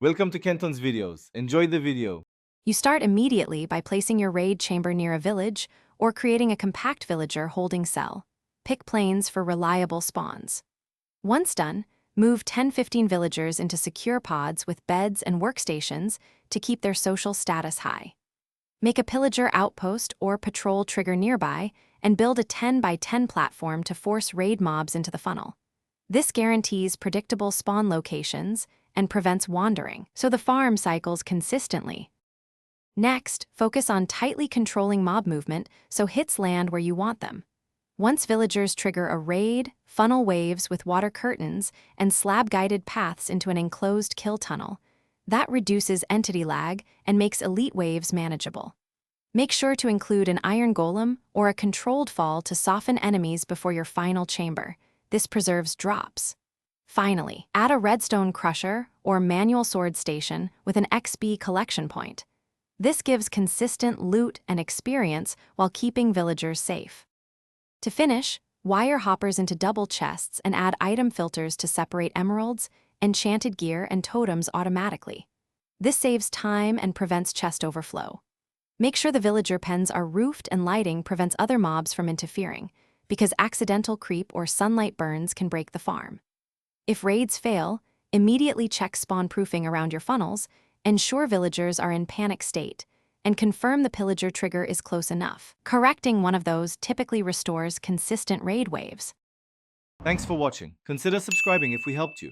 Welcome to Kenton's videos. Enjoy the video. You start immediately by placing your raid chamber near a village or creating a compact villager holding cell. Pick planes for reliable spawns. Once done, move 10-15 villagers into secure pods with beds and workstations to keep their social status high. Make a pillager outpost or patrol trigger nearby and build a 10 by 10 platform to force raid mobs into the funnel. This guarantees predictable spawn locations and prevents wandering, so the farm cycles consistently. Next, focus on tightly controlling mob movement so hits land where you want them. Once villagers trigger a raid, funnel waves with water curtains and slab-guided paths into an enclosed kill tunnel. That reduces entity lag and makes elite waves manageable. Make sure to include an iron golem or a controlled fall to soften enemies before your final chamber. This preserves drops. Finally, add a redstone crusher or manual sword station with an XP collection point. This gives consistent loot and experience while keeping villagers safe. To finish, wire hoppers into double chests and add item filters to separate emeralds, enchanted gear, and totems automatically. This saves time and prevents chest overflow. Make sure the villager pens are roofed and lighting prevents other mobs from interfering, because accidental creep or sunlight burns can break the farm. If raids fail, immediately check spawn proofing around your funnels, ensure villagers are in panic state, and confirm the pillager trigger is close enough. Correcting one of those typically restores consistent raid waves. Thanks for watching. Consider subscribing if we helped you.